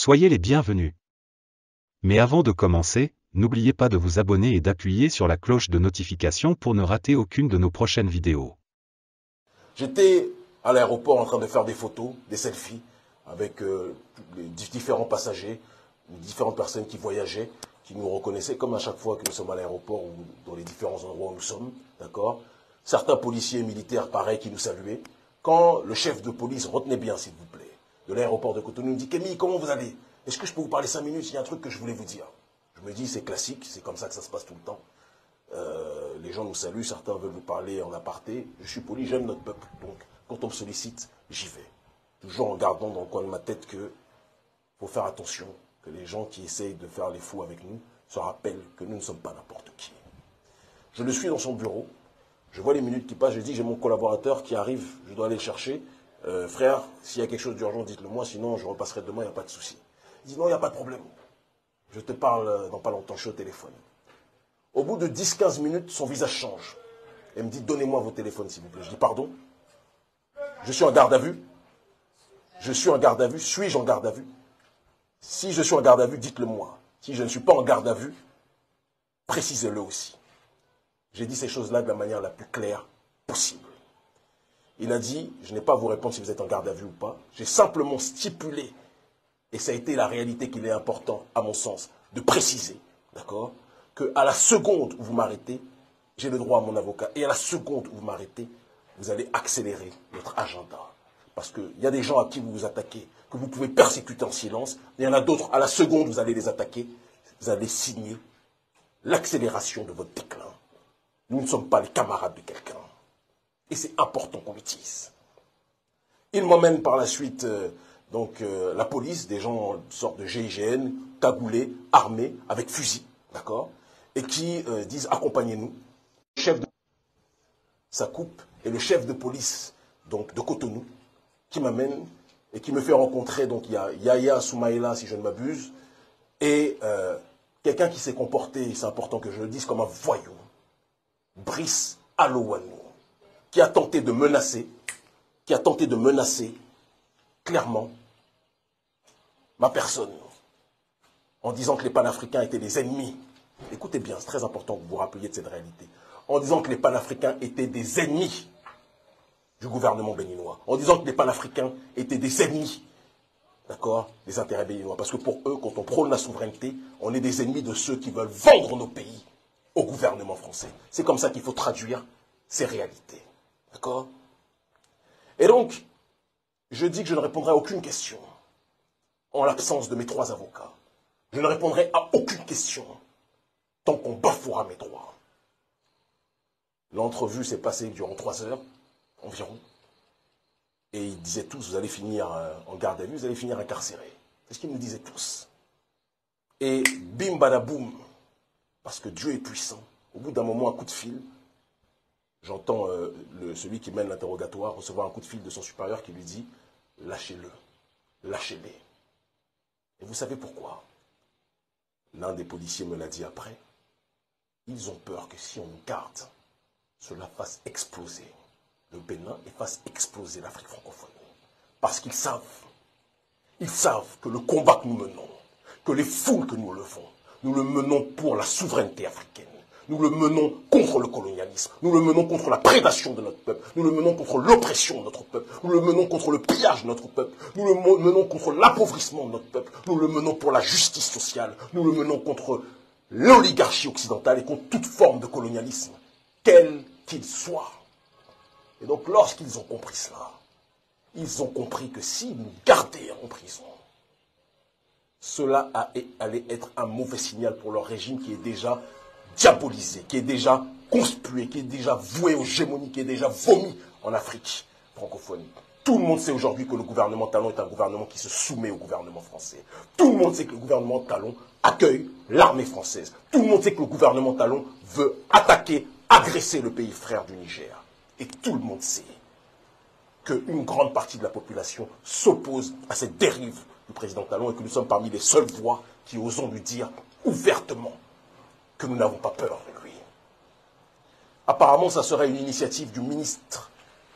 Soyez les bienvenus. Mais avant de commencer, n'oubliez pas de vous abonner et d'appuyer sur la cloche de notification pour ne rater aucune de nos prochaines vidéos. J'étais à l'aéroport en train de faire des photos, des selfies, avec les différents passagers, différentes personnes qui voyageaient, qui nous reconnaissaient, comme à chaque fois que nous sommes à l'aéroport ou dans les différents endroits où nous sommes, d'accord. Certains policiers et militaires, pareil, qui nous saluaient. Quand le chef de police, retenez bien s'il vous plaît, de l'aéroport de Cotonou, nous dit « Kémy, comment vous allez? Est-ce que je peux vous parler 5 minutes? Il y a un truc que je voulais vous dire. » Je me dis, c'est classique, c'est comme ça que ça se passe tout le temps. Les gens nous saluent, certains veulent vous parler en aparté. Je suis poli, j'aime notre peuple. Donc, quand on me sollicite, j'y vais. Toujours en gardant dans le coin de ma tête que faut faire attention, que les gens qui essayent de faire les fous avec nous se rappellent que nous ne sommes pas n'importe qui. Je le suis dans son bureau. Je vois les minutes qui passent. Je dis, j'ai mon collaborateur qui arrive, je dois aller le chercher. Frère, s'il y a quelque chose d'urgent, dites-le moi, sinon je repasserai demain, il n'y a pas de souci. Il dit, non, il n'y a pas de problème. Je te parle dans pas longtemps, je suis au téléphone. Au bout de 10-15 minutes, son visage change. Elle me dit, donnez-moi vos téléphones, s'il vous plaît. Je dis, pardon? Je suis en garde à vue. Je suis en garde à vue. Suis-je en garde à vue? Si je suis en garde à vue, dites-le moi. Si je ne suis pas en garde à vue, précisez-le aussi. J'ai dit ces choses-là de la manière la plus claire possible. Il a dit, je n'ai pas à vous répondre si vous êtes en garde à vue ou pas. J'ai simplement stipulé, et ça a été la réalité qu'il est important, à mon sens, de préciser, d'accord, qu'à la seconde où vous m'arrêtez, j'ai le droit à mon avocat. Et à la seconde où vous m'arrêtez, vous allez accélérer notre agenda. Parce qu'il y a des gens à qui vous vous attaquez, que vous pouvez persécuter en silence. Il y en a d'autres, à la seconde où vous allez les attaquer, vous allez signer l'accélération de votre déclin. Nous ne sommes pas les camarades de quelqu'un. Et c'est important qu'on le dise. Il m'emmène par la suite, la police, des gens de sorte de GIGN, cagoulés, armés, avec fusil, d'accord, et qui disent accompagnez-nous. Le chef de ça coupe, et le chef de police donc, de Cotonou, qui m'amène et qui me fait rencontrer, donc il y a Yaya Soumaïla, si je ne m'abuse, et quelqu'un qui s'est comporté, c'est important que je le dise, comme un voyou, Brice Alowanou, qui a tenté de menacer clairement ma personne, en disant que les panafricains étaient des ennemis. Écoutez bien, c'est très important que vous vous rappeliez de cette réalité. En disant que les panafricains étaient des ennemis du gouvernement béninois. En disant que les panafricains étaient des ennemis, d'accord, des intérêts béninois. Parce que pour eux, quand on prône la souveraineté, on est des ennemis de ceux qui veulent vendre nos pays au gouvernement français. C'est comme ça qu'il faut traduire ces réalités. D'accord? Et donc, je dis que je ne répondrai à aucune question en l'absence de mes 3 avocats. Je ne répondrai à aucune question tant qu'on bafouera mes droits. L'entrevue s'est passée durant 3 heures environ. Et ils disaient tous, vous allez finir en garde à vue, vous allez finir incarcéré. C'est ce qu'ils nous disaient tous. Et bim badaboum, parce que Dieu est puissant. Au bout d'un moment, un coup de fil, j'entends celui qui mène l'interrogatoire recevoir un coup de fil de son supérieur qui lui dit « Lâchez-le, lâchez-les ». Et vous savez pourquoi? L'un des policiers me l'a dit après. Ils ont peur que si on garde, cela fasse exploser le Bénin et fasse exploser l'Afrique francophone. Parce qu'ils savent que le combat que nous menons, que les foules que nous levons, nous le menons pour la souveraineté africaine. Nous le menons contre le colonialisme. Nous le menons contre la prédation de notre peuple. Nous le menons contre l'oppression de notre peuple. Nous le menons contre le pillage de notre peuple. Nous le menons contre l'appauvrissement de notre peuple. Nous le menons pour la justice sociale. Nous le menons contre l'oligarchie occidentale et contre toute forme de colonialisme, quel qu'il soit. Et donc, lorsqu'ils ont compris cela, ils ont compris que s'ils nous gardaient en prison, cela allait être un mauvais signal pour leur régime qui est déjà diabolisé, qui est déjà conspué, qui est déjà voué aux gémonies, qui est déjà vomi en Afrique francophone. Tout le monde sait aujourd'hui que le gouvernement Talon est un gouvernement qui se soumet au gouvernement français. Tout le monde sait que le gouvernement Talon accueille l'armée française. Tout le monde sait que le gouvernement Talon veut attaquer, agresser le pays frère du Niger. Et tout le monde sait qu'une grande partie de la population s'oppose à cette dérive du président Talon et que nous sommes parmi les seules voix qui osons lui dire ouvertement que nous n'avons pas peur de lui. Apparemment, ça serait une initiative du ministre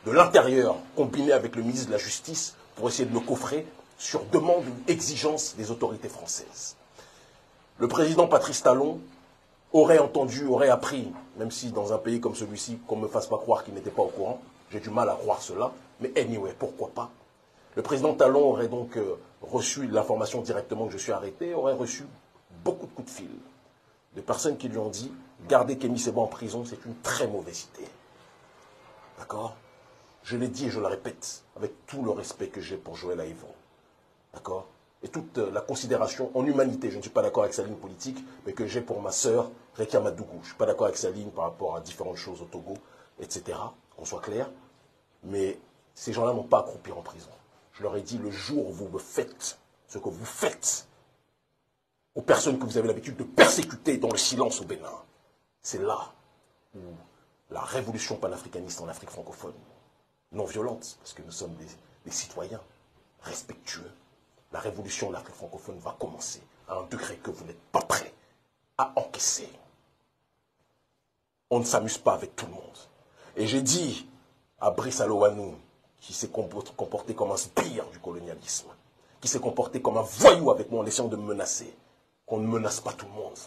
de l'Intérieur combinée avec le ministre de la Justice pour essayer de le coffrer sur demande ou exigence des autorités françaises. Le président Patrice Talon aurait entendu, aurait appris, même si dans un pays comme celui-ci, qu'on ne me fasse pas croire qu'il n'était pas au courant, j'ai du mal à croire cela, mais anyway, pourquoi pas. Le président Talon aurait donc reçu l'information directement que je suis arrêté, aurait reçu beaucoup de coups de fil de personnes qui lui ont dit « Garder Kémy Séba en prison, c'est une très mauvaise idée. » D'accord? Je l'ai dit et je le répète, avec tout le respect que j'ai pour Joël Aïvon. D'accord? Et toute la considération en humanité, je ne suis pas d'accord avec sa ligne politique, mais que j'ai pour ma sœur, Rekia Madougou. Je ne suis pas d'accord avec sa ligne par rapport à différentes choses au Togo, etc. Qu'on soit clair. Mais ces gens-là n'ont pas à croupir en prison. Je leur ai dit, le jour où vous me faites ce que vous faites aux personnes que vous avez l'habitude de persécuter dans le silence au Bénin, c'est là où la révolution panafricaniste en Afrique francophone, non violente, parce que nous sommes des citoyens respectueux, la révolution en Afrique francophone va commencer à un degré que vous n'êtes pas prêts à encaisser. On ne s'amuse pas avec tout le monde. Et j'ai dit à Brice Alowanou, qui s'est comporté comme un sbire du colonialisme, qui s'est comporté comme un voyou avec moi en essayant de me menacer, qu'on ne menace pas tout le monde.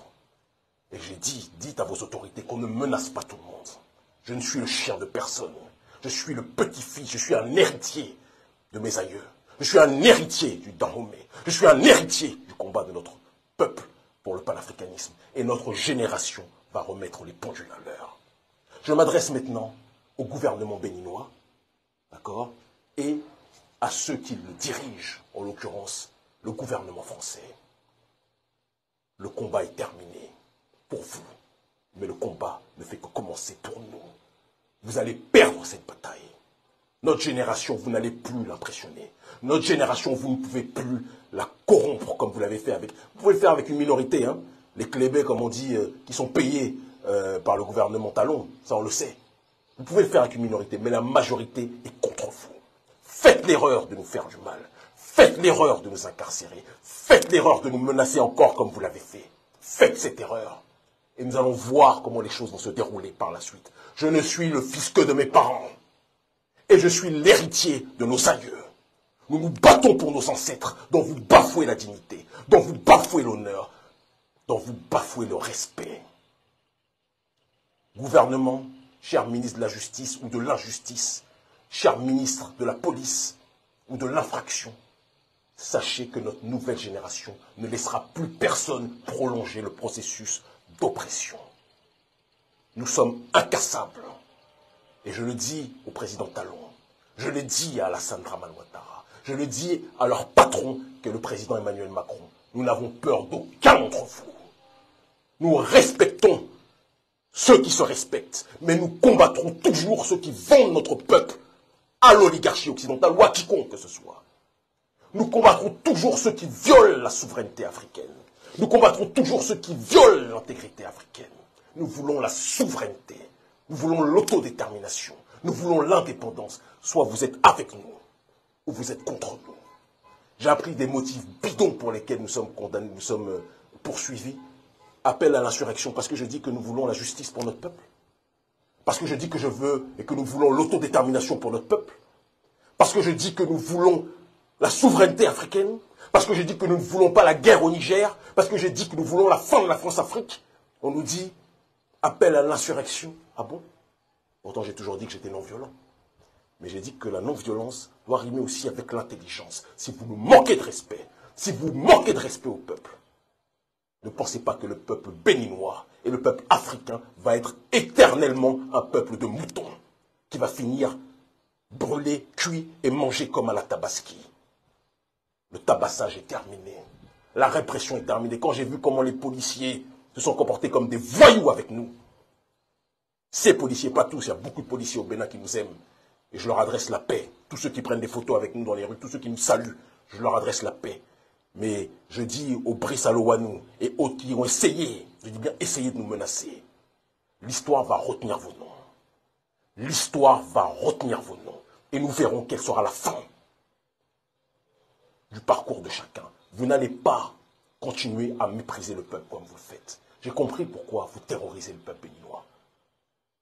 Et j'ai dit, dites à vos autorités qu'on ne menace pas tout le monde. Je ne suis le chien de personne. Je suis le petit-fils, je suis un héritier de mes aïeux. Je suis un héritier du Dahomey. Je suis un héritier du combat de notre peuple pour le panafricanisme. Et notre génération va remettre les pendules à l'heure. Je m'adresse maintenant au gouvernement béninois, d'accord, et à ceux qui le dirigent, en l'occurrence le gouvernement français. Le combat est terminé pour vous, mais le combat ne fait que commencer pour nous. Vous allez perdre cette bataille. Notre génération, vous n'allez plus l'impressionner. Notre génération, vous ne pouvez plus la corrompre comme vous l'avez fait avec... Vous pouvez le faire avec une minorité, hein, les clébés, comme on dit, qui sont payés par le gouvernement Talon, ça on le sait. Vous pouvez le faire avec une minorité, mais la majorité est contre vous. Faites l'erreur de nous faire du mal. Faites l'erreur de nous incarcérer. Faites l'erreur de nous menacer encore comme vous l'avez fait. Faites cette erreur. Et nous allons voir comment les choses vont se dérouler par la suite. Je ne suis le fils que de mes parents. Et je suis l'héritier de nos aïeux. Nous nous battons pour nos ancêtres, dont vous bafouez la dignité, dont vous bafouez l'honneur, dont vous bafouez le respect. Gouvernement, cher ministre de la Justice ou de l'Injustice, cher ministre de la Police ou de l'Infraction, sachez que notre nouvelle génération ne laissera plus personne prolonger le processus d'oppression. Nous sommes incassables. Et je le dis au président Talon, je le dis à Alassane Dramane Ouattara, je le dis à leur patron, que le président Emmanuel Macron. Nous n'avons peur d'aucun d'entre vous. Nous respectons ceux qui se respectent, mais nous combattrons toujours ceux qui vendent notre peuple à l'oligarchie occidentale ou à quiconque que ce soit. Nous combattrons toujours ceux qui violent la souveraineté africaine. Nous combattrons toujours ceux qui violent l'intégrité africaine. Nous voulons la souveraineté. Nous voulons l'autodétermination. Nous voulons l'indépendance. Soit vous êtes avec nous, ou vous êtes contre nous. J'ai appris des motifs bidons pour lesquels nous sommes condamnés, nous sommes poursuivis. Appel à l'insurrection, parce que je dis que nous voulons la justice pour notre peuple. Parce que je dis que je veux et que nous voulons l'autodétermination pour notre peuple. Parce que je dis que nous voulons la souveraineté africaine. Parce que je dis que nous ne voulons pas la guerre au Niger. Parce que je dis que nous voulons la fin de la France-Afrique. On nous dit appel à l'insurrection. Ah bon? Pourtant, j'ai toujours dit que j'étais non-violent. Mais j'ai dit que la non-violence doit rimer aussi avec l'intelligence. Si vous nous manquez de respect, si vous manquez de respect au peuple, ne pensez pas que le peuple béninois et le peuple africain va être éternellement un peuple de moutons qui va finir brûlé, cuit et mangé comme à la Tabaski. Le tabassage est terminé. La répression est terminée. Quand j'ai vu comment les policiers se sont comportés comme des voyous avec nous, ces policiers, pas tous, il y a beaucoup de policiers au Bénin qui nous aiment. Et je leur adresse la paix. Tous ceux qui prennent des photos avec nous dans les rues, tous ceux qui nous saluent, je leur adresse la paix. Mais je dis aux Brice Alowanou et autres qui ont essayé, je dis bien essayé de nous menacer, l'histoire va retenir vos noms. L'histoire va retenir vos noms. Et nous verrons quelle sera la fin du parcours de chacun. Vous n'allez pas continuer à mépriser le peuple comme vous le faites. J'ai compris pourquoi vous terrorisez le peuple béninois.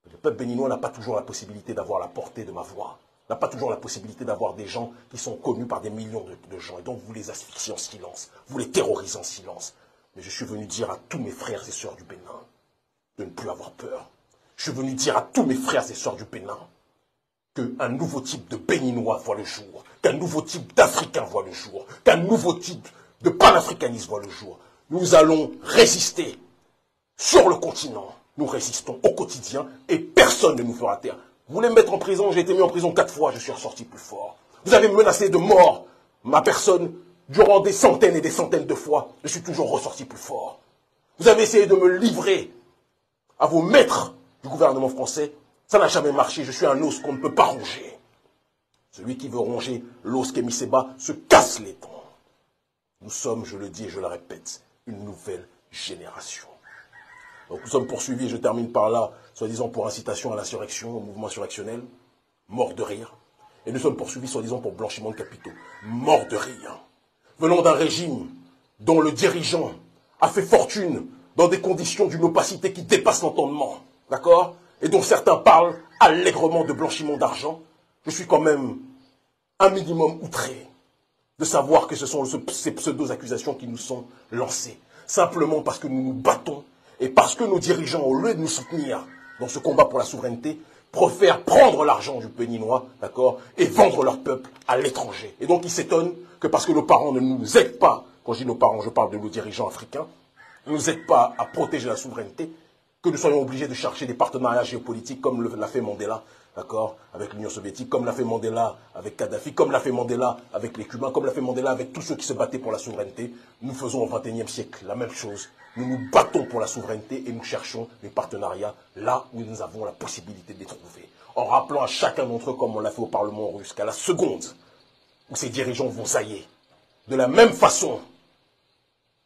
Le peuple béninois n'a pas toujours la possibilité d'avoir la portée de ma voix. n'a pas toujours la possibilité d'avoir des gens qui sont connus par des millions de gens. Et donc vous les asphyxiez en silence, vous les terrorisez en silence. Mais je suis venu dire à tous mes frères et sœurs du Bénin de ne plus avoir peur. Je suis venu dire à tous mes frères et sœurs du Bénin qu'un nouveau type de Béninois voit le jour, qu'un nouveau type d'Africain voit le jour, qu'un nouveau type de panafricanisme voit le jour. Nous allons résister sur le continent. Nous résistons au quotidien et personne ne nous fera taire. Vous voulez me mettre en prison? J'ai été mis en prison 4 fois, je suis ressorti plus fort. Vous avez menacé de mort ma personne durant des centaines et des centaines de fois. Je suis toujours ressorti plus fort. Vous avez essayé de me livrer à vos maîtres du gouvernement français. Ça n'a jamais marché. Je suis un os qu'on ne peut pas ronger. Celui qui veut ronger l'os Kémy Séba se casse les dents. Nous sommes, je le dis et je le répète, une nouvelle génération. Donc nous sommes poursuivis, je termine par là, soi-disant pour incitation à l'insurrection, au mouvement insurrectionnel, mort de rire. Et nous sommes poursuivis, soi-disant pour blanchiment de capitaux, mort de rire. Venons d'un régime dont le dirigeant a fait fortune dans des conditions d'une opacité qui dépasse l'entendement, d'accord? Et dont certains parlent allègrement de blanchiment d'argent. Je suis quand même un minimum outré de savoir que ce sont ces pseudo-accusations qui nous sont lancées. Simplement parce que nous nous battons et parce que nos dirigeants, au lieu de nous soutenir dans ce combat pour la souveraineté, préfèrent prendre l'argent du Béninois, d'accord, et vendre leur peuple à l'étranger. Et donc ils s'étonnent que parce que nos parents ne nous aident pas, quand je dis nos parents, je parle de nos dirigeants africains, ne nous aident pas à protéger la souveraineté, que nous soyons obligés de chercher des partenariats géopolitiques comme l'a fait Mandela, d'accord, avec l'Union soviétique, comme l'a fait Mandela avec Kadhafi, comme l'a fait Mandela avec les Cubains, comme l'a fait Mandela avec tous ceux qui se battaient pour la souveraineté. Nous faisons au XXIe siècle la même chose. Nous nous battons pour la souveraineté et nous cherchons des partenariats là où nous avons la possibilité de les trouver. En rappelant à chacun d'entre eux, comme on l'a fait au Parlement russe, qu'à la seconde où ces dirigeants vont zailler, de la même façon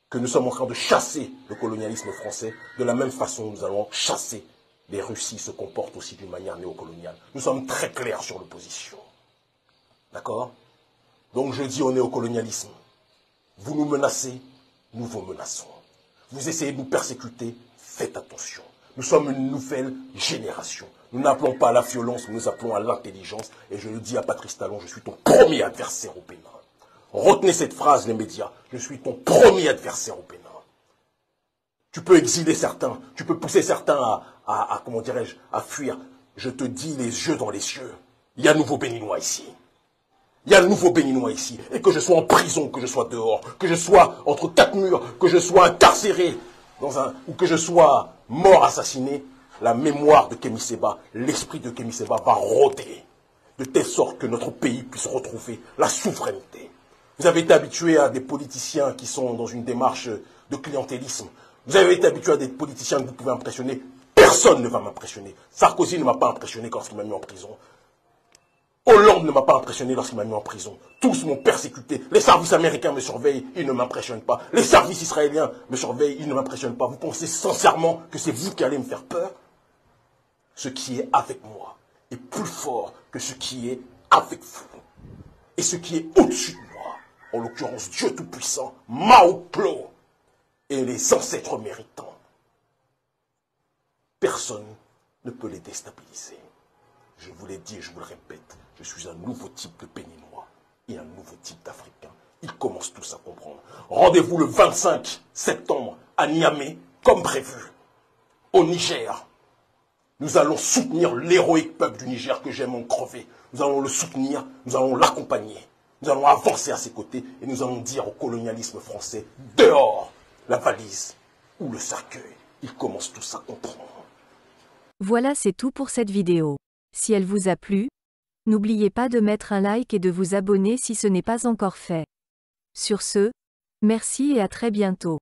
que nous sommes en train de chasser le colonialisme français, de la même façon nous allons chasser les Russies se comportent aussi d'une manière néocoloniale. Nous sommes très clairs sur l'opposition. D'accord? Donc je dis au néocolonialisme, vous nous menacez, nous vous menaçons. Vous essayez de nous persécuter, faites attention. Nous sommes une nouvelle génération. Nous n'appelons pas à la violence, nous appelons à l'intelligence. Et je le dis à Patrice Talon, je suis ton premier adversaire au Bénin. Retenez cette phrase, les médias. Je suis ton premier adversaire au Bénin. Tu peux exiler certains, tu peux pousser certains comment dirais-je, à fuir. Je te dis les yeux dans les yeux. Il y a un nouveau Béninois ici. Il y a un nouveau Béninois ici. Et que je sois en prison, que je sois dehors, que je sois entre 4 murs, que je sois incarcéré, ou que je sois mort assassiné, la mémoire de Kémy Séba, l'esprit de Kémy Séba va rôder. De telle sorte que notre pays puisse retrouver la souveraineté. Vous avez été habitué à des politiciens qui sont dans une démarche de clientélisme. Vous avez été habitué à des politiciens que vous pouvez impressionner. Personne ne va m'impressionner. Sarkozy ne m'a pas impressionné lorsqu'il m'a mis en prison. Hollande ne m'a pas impressionné lorsqu'il m'a mis en prison. Tous m'ont persécuté. Les services américains me surveillent, ils ne m'impressionnent pas. Les services israéliens me surveillent, ils ne m'impressionnent pas. Vous pensez sincèrement que c'est vous qui allez me faire peur? Ce qui est avec moi est plus fort que ce qui est avec vous. Et ce qui est au-dessus de moi, en l'occurrence Dieu Tout-Puissant, Mao Klo, et les ancêtres méritants, personne ne peut les déstabiliser. Je vous l'ai dit et je vous le répète, je suis un nouveau type de Béninois et un nouveau type d'Africain. Ils commencent tous à comprendre. Rendez-vous le 25 septembre à Niamey, comme prévu, au Niger. Nous allons soutenir l'héroïque peuple du Niger que j'aime en crever. Nous allons le soutenir, nous allons l'accompagner. Nous allons avancer à ses côtés et nous allons dire au colonialisme français, dehors la valise ou le cercueil. Ils commencent tous à comprendre. Voilà, c'est tout pour cette vidéo. Si elle vous a plu, n'oubliez pas de mettre un like et de vous abonner si ce n'est pas encore fait. Sur ce, merci et à très bientôt.